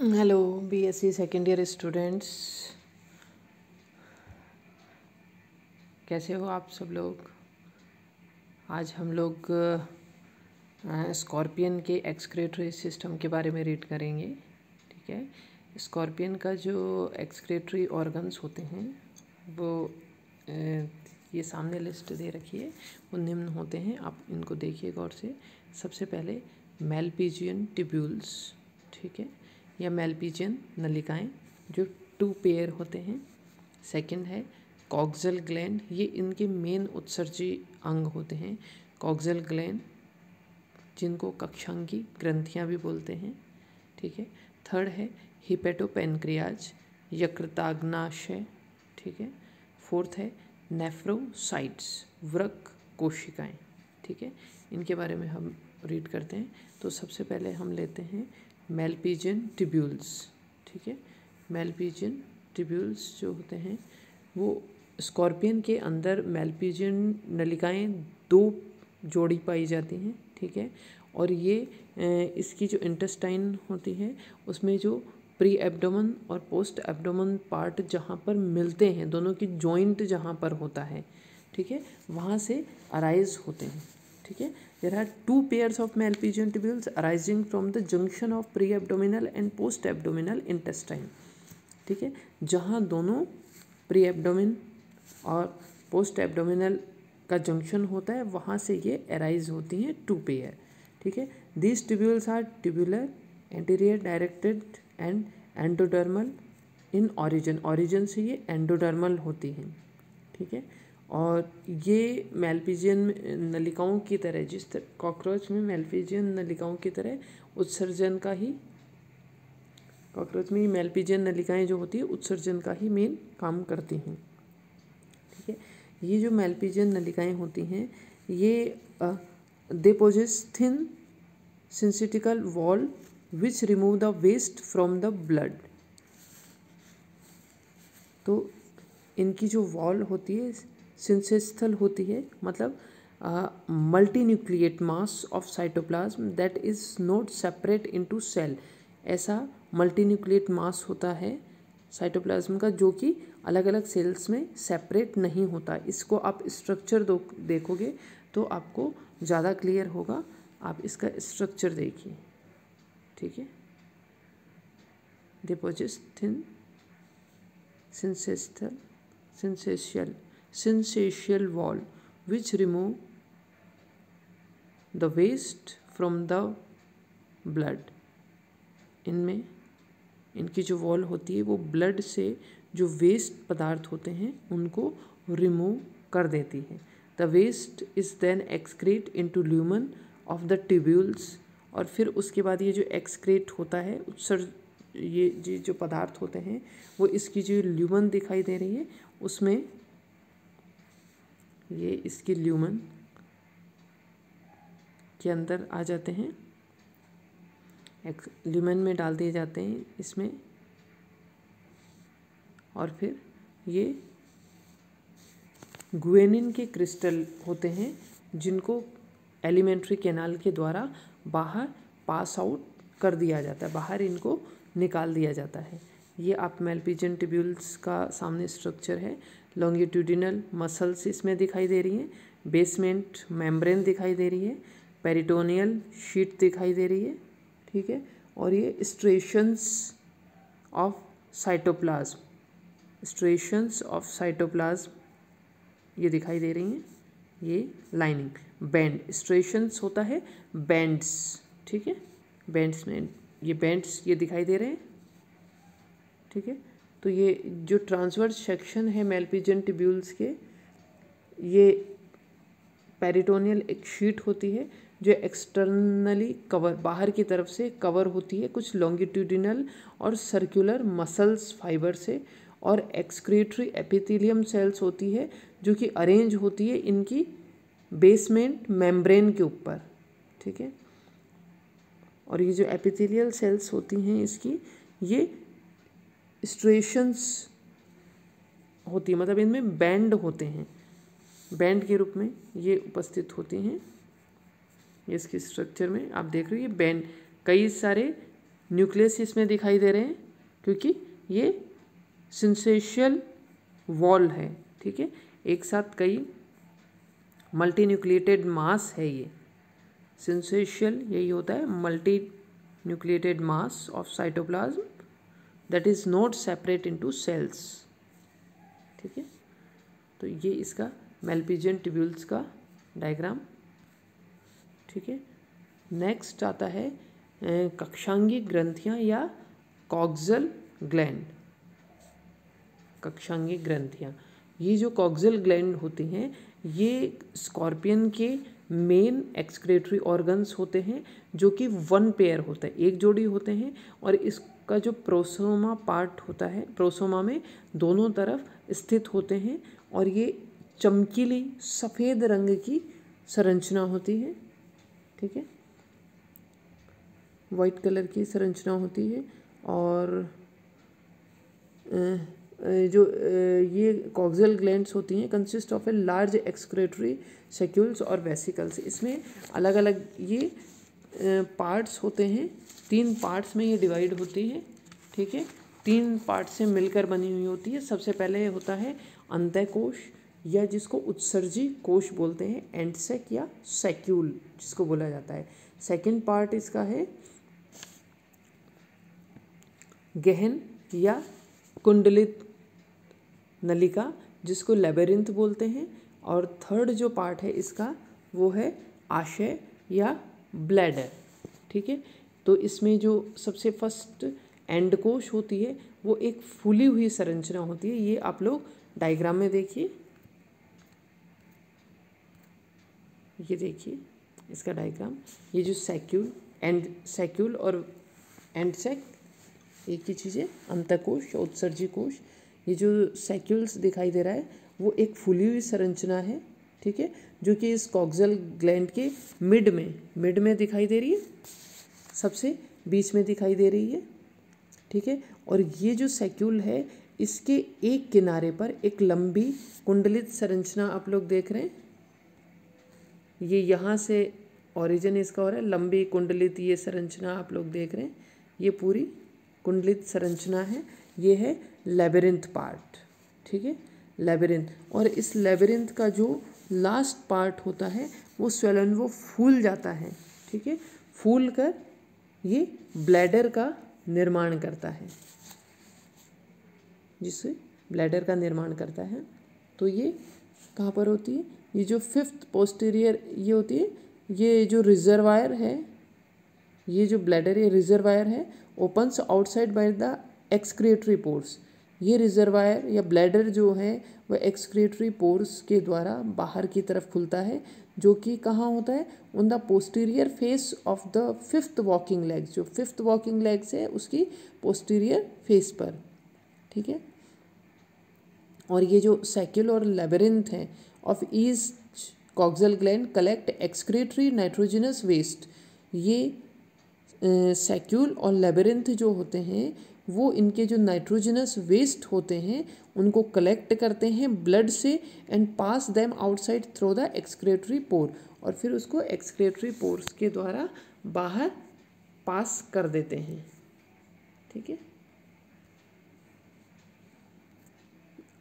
Hello BSc second year students, कैसे हो आप सब लोग। आज हम लोग स्कॉर्पियन के एक्सक्रीटरी सिस्टम के बारे में रीड करेंगे। ठीक है, स्कॉर्पियन का जो एक्सक्रीटरी ऑर्गन्स होते हैं वो ये सामने लिस्ट दे रखी है, वो निम्न होते हैं। आप इनको देखिए गौर से। सबसे पहले मेलपिजियन ट्यूब्यूल्स, ठीक है, या मेलपिजियन नलिकाएं जो 2 पेयर होते हैं। सेकंड है कॉक्सल ग्लैंड, ये इनके मेन उत्सर्जी अंग होते हैं। कॉक्सल ग्लैंड जिनको कक्षांगी ग्रंथियां भी बोलते हैं। ठीक है। थर्ड है हिपेटोपेनक्रियाज, यकृताग्नाशय। ठीक है। फोर्थ है नेफ्रोसाइट्स, वृक्क कोशिकाएं। ठीक है, इनके बारे में हम रीड करते हैं। तो सबसे पहले हम लेते हैं मेलपिजियन ट्यूब्यूल्स। ठीक है, मेलपिजियन ट्यूब्यूल्स जो होते हैं वो स्कॉर्पियन के अंदर मेलपिजियन नलिकाएं 2 जोड़ी पाई जाती हैं। ठीक है, और ये इसकी जो इंटेस्टाइन होती है उसमें जो प्री एब्डोमेन और पोस्ट एब्डोमेन पार्ट जहाँ पर मिलते हैं, दोनों की जॉइंट जहाँ पर होता है, ठीक है, वहाँ से अराइज होते हैं। ठीक है, there are 2 pairs of Malpighian tubules arising from the junction of pre abdominal and post abdominal intestine. ठीक है, जहाँ दोनों प्री एब्डोमिन और पोस्ट एब्डोमिनल का जंक्शन होता है वहाँ से ये अराइज होती हैं 2 पेयर। ठीक है, these tubules are tubular, anterior directed and endodermal in origin. Origin से ये एंडोडर्मल होती हैं। ठीक है, और ये मेलपिजियन नलिकाओं की तरह, जिस तरह कॉकरोच में मेलपिजियन नलिकाओं की तरह उत्सर्जन का ही, कॉकरोच में मेलपिजियन नलिकाएं जो होती है उत्सर्जन का ही मेन काम करती हैं। ठीक है, ये जो मेलपिजियन नलिकाएं होती हैं ये they possess thin syncytial wall which remove the waste from the blood. तो इनकी जो वॉल होती है सिंसेस्थल होती है, मतलब multi nucleate mass of cytoplasm that is not separate into cell. ऐसा मल्टी न्यूक्लिएट मास होता है साइटोप्लाज्म का जो कि अलग अलग सेल्स में सेपरेट नहीं होता। इसको आप स्ट्रक्चर देखोगे तो आपको ज़्यादा क्लियर होगा। आप इसका स्ट्रक्चर देखिए। ठीक है, deposit thin syncytial wall which remove the waste from the blood। इनमें इनकी जो वॉल होती है वो ब्लड से जो वेस्ट पदार्थ होते हैं उनको रिमूव कर देती है। The waste is then excrete into lumen of the tubules. और फिर उसके बाद ये जो एक्सक्रीट होता है उत्सर्ज, ये जो पदार्थ होते हैं वो इसकी जो ल्यूमन दिखाई दे रही है उसमें, ये इसकी ल्यूमन के अंदर आ जाते हैं, ल्यूमन में डाल दिए जाते हैं इसमें। और फिर ये गुएनिन के क्रिस्टल होते हैं जिनको एलिमेंट्री कैनाल के द्वारा बाहर पास आउट कर दिया जाता है, बाहर इनको निकाल दिया जाता है। ये आप मेलपिजियन ट्यूब्यूल्स का सामने स्ट्रक्चर है। लॉन्गिट्यूडिनल मसल्स इसमें दिखाई दे रही हैं, बेसमेंट मेम्ब्रेन दिखाई दे रही है, पेरिटोनियल शीट दिखाई दे रही है। ठीक है, और ये स्ट्रेशंस ऑफ साइटोप्लाज्म, स्ट्रेशंस ऑफ साइटोप्लाज्म ये दिखाई दे रही हैं। ये लाइनिंग बैंड, स्ट्रेशंस होता है बैंड्स। ठीक है, बैंड्स में ये बैंड्स ये दिखाई दे रहे हैं। ठीक है, तो ये जो ट्रांसवर्स सेक्शन है मेलपिजियन ट्यूब्यूल्स के, ये पेरिटोनियल एक शीट होती है जो एक्सटर्नली कवर, बाहर की तरफ से कवर होती है कुछ लॉन्गिट्यूडिनल और सर्कुलर मसल्स फाइबर से, और एक्सक्रीटरी एपिथेलियम सेल्स होती है जो कि अरेंज होती है इनकी बेसमेंट मेम्ब्रेन के ऊपर। ठीक है, और ये जो एपिथेलियल सेल्स होती हैं इसकी, ये स्ट्रेशंस होती है, मतलब इनमें बैंड होते हैं, बैंड के रूप में ये उपस्थित होती हैं। इसके स्ट्रक्चर में आप देख रहे हो ये बैंड, कई सारे न्यूक्लियस इसमें दिखाई दे रहे हैं क्योंकि ये सिंसेशियल वॉल है, ठीक है, एक साथ कई मल्टी न्यूक्लिएटेड मास है। ये सिंसेशियल यही होता है, multi nucleated mass of cytoplasm that is not separate into cells, ठीक है। तो ये इसका मेलपिजियन ट्यूब्यूल्स का डायग्राम, ठीक है। नेक्स्ट आता है कक्षांगी ग्रंथियां या कॉक्सल ग्लैंड। कक्षांगी ग्रंथियां, ये जो कॉक्सल ग्लैंड होती हैं ये स्कॉर्पियन के मेन एक्सक्रेटरी ऑर्गन्स होते हैं जो कि वन पेयर होता है, एक जोड़ी होते हैं। और इसका जो प्रोसोमा पार्ट होता है, प्रोसोमा में दोनों तरफ स्थित होते हैं और ये चमकीली सफ़ेद रंग की संरचना होती है, ठीक है, वाइट कलर की संरचना होती है। और जो ये कॉक्सल ग्लैंड्स होती हैं consist of a large excretory saccules और वेसिकल्स। इसमें अलग अलग ये पार्ट्स होते हैं, 3 पार्ट्स में ये डिवाइड होती है, ठीक है, 3 पार्ट से मिलकर बनी हुई होती है। सबसे पहले होता है अंतःकोश या जिसको उत्सर्जी कोश बोलते हैं, एंडसेक या सेक्यूल जिसको बोला जाता है। सेकंड पार्ट इसका है गहन या कुंडलित नलिका जिसको लेबरिंथ बोलते हैं। और थर्ड जो पार्ट है इसका वो है आशय या ब्लैडर, ठीक है। तो इसमें जो सबसे फर्स्ट एंडकोश होती है वो एक फूली हुई संरचना होती है। ये आप लोग डायग्राम में देखिए, ये देखिए इसका डायग्राम। ये जो सेक्यूल और एंडसेक एक ही चीज़ है, अंतःकोश या उत्सर्जी कोश। ये जो सेक्यूल्स दिखाई दे रहा है वो एक फूली हुई संरचना है, ठीक है, जो कि इस कॉक्सल ग्लैंड के मिड में दिखाई दे रही है, सबसे बीच में दिखाई दे रही है, ठीक है। और ये जो सेक्यूल है इसके एक किनारे पर एक लंबी कुंडलित संरचना आप लोग देख रहे हैं। ये यहाँ से ओरिजिन इसका हो रहा है, लंबी कुंडलित ये संरचना आप लोग देख रहे हैं, ये पूरी कुंडलित संरचना है। ये है लेबिरिंथ पार्ट, ठीक है, लेबिरिंथ। और इस लेबिरिंथ का जो लास्ट पार्ट होता है वो स्वेलन, वो फूल जाता है, ठीक है, फूल कर ये ब्लैडर का निर्माण करता है, जिससे ब्लैडर का निर्माण करता है। तो ये कहाँ पर होती है, ये जो 5th पोस्टीरियर ये होती है, ये जो रिजर्वायर है, ये जो ब्लैडर ये रिजर्वायर है, opens outside by the excretory pores. ये रिजर्वायर या ब्लैडर जो है वह एक्सक्रिएटरी पोर्स के द्वारा बाहर की तरफ खुलता है, जो कि कहाँ होता है, on the posterior face of the 5th walking legs. जो 5th वॉकिंग लेग्स है उसकी पोस्टीरियर फेस पर, ठीक है। और ये जो सेक्यूल और लेबिरिंथ है of east coxal gland collect excretory nitrogenous waste. ये सेक्यूल और लेबिरिंथ जो होते हैं वो इनके जो नाइट्रोजनस वेस्ट होते हैं उनको कलेक्ट करते हैं ब्लड से and pass them outside through the excretory pore, और फिर उसको एक्सक्रेटरी पोर्स के द्वारा बाहर पास कर देते हैं, ठीक है।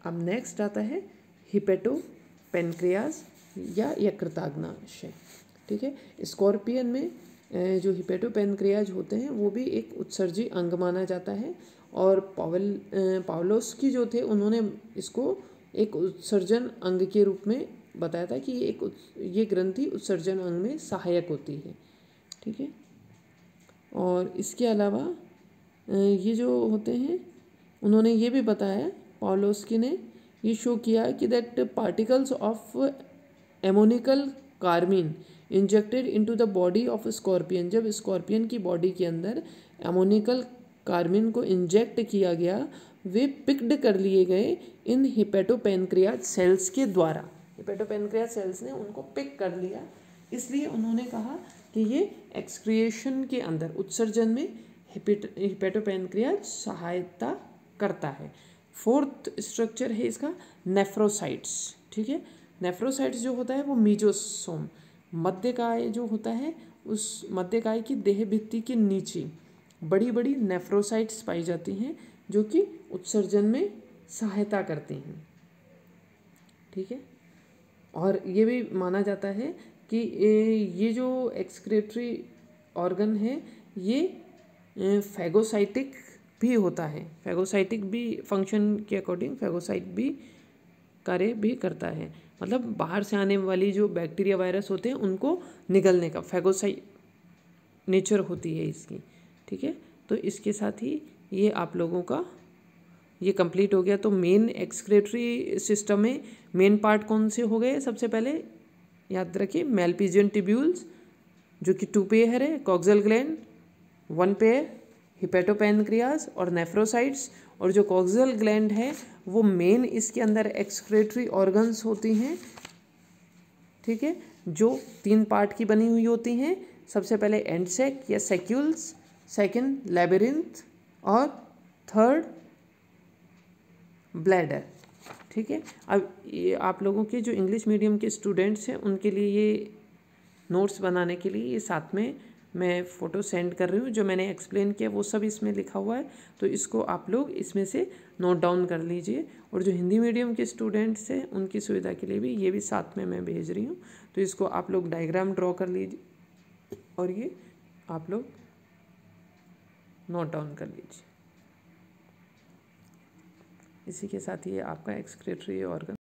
अब नेक्स्ट आता है हिपेटोपेनक्रियाज या यकृताग्नाशय, ठीक है। स्कॉर्पियन में जो हिपेटोपेनक्रियाज होते हैं वो भी एक उत्सर्जी अंग माना जाता है। और पावलोस्की जो थे उन्होंने इसको एक उत्सर्जन अंग के रूप में बताया था कि ये ग्रंथि उत्सर्जन अंग में सहायक होती है, ठीक है। और इसके अलावा ये जो होते हैं उन्होंने ये भी बताया, पावलोस्की ने ये शो किया कि that particles of ammoniacal carmine injected into the body of scorpion, जब स्कॉर्पियन की बॉडी के अंदर एमोनिकल कार्मिन को इंजेक्ट किया गया, वे पिक्ड कर लिए गए इन हिपेटोपेनक्रियाज सेल्स के द्वारा। हिपेटोपेनक्रियाज सेल्स ने उनको पिक कर लिया, इसलिए उन्होंने कहा कि ये एक्सक्रिएशन के अंदर उत्सर्जन में हिपेटोपेनक्रियाज सहायता करता है। 4th स्ट्रक्चर है इसका नेफ्रोसाइट्स, ठीक है। नेफ्रोसाइट्स जो होता है वो मीजोसोम, मध्यकाय जो होता है उस मध्यकाय की देह भित्ति के नीचे बड़ी बड़ी नेफ्रोसाइट्स पाई जाती हैं जो कि उत्सर्जन में सहायता करती हैं, ठीक है। और ये भी माना जाता है कि ये जो एक्सक्रेटरी ऑर्गन है ये फैगोसाइटिक भी होता है, फैगोसाइटिक भी फंक्शन के अकॉर्डिंग फैगोसाइट भी कार्य भी करता है, मतलब बाहर से आने वाली जो बैक्टीरिया वायरस होते हैं उनको निगलने का फैगोसाइट नेचर होती है इसकी, ठीक है। तो इसके साथ ही ये आप लोगों का ये कंप्लीट हो गया। तो मेन एक्सक्रेटरी सिस्टम में मेन पार्ट कौन से हो गए? सबसे पहले याद रखिए मैलपीजियन ट्यूब्यूल्स जो कि 2 पेयर है, कॉक्सल ग्लैंड 1 पेयर, हिपेटोपैनक्रियाज और नेफ्रोसाइट्स। और जो कॉक्सल ग्लैंड है वो मेन इसके अंदर एक्सक्रेटरी ऑर्गन्स होती हैं, ठीक है, जो 3 पार्ट की बनी हुई होती हैं। सबसे पहले एंड सेक या सेक्यूल्स, सेकंड लैबिरिंथ और थर्ड ब्लैडर, ठीक है। अब ये आप लोगों के जो इंग्लिश मीडियम के स्टूडेंट्स हैं उनके लिए ये नोट्स बनाने के लिए ये साथ में मैं फ़ोटो सेंड कर रही हूँ, जो मैंने एक्सप्लेन किया वो सब इसमें लिखा हुआ है, तो इसको आप लोग इसमें से नोट डाउन कर लीजिए। और जो हिंदी मीडियम के स्टूडेंट्स हैं उनकी सुविधा के लिए भी ये भी साथ में मैं भेज रही हूँ, तो इसको आप लोग डायग्राम ड्रॉ कर लीजिए और ये आप लोग नोट डाउन कर लीजिए। इसी के साथ ये आपका एक्सक्रेटरी ऑर्गन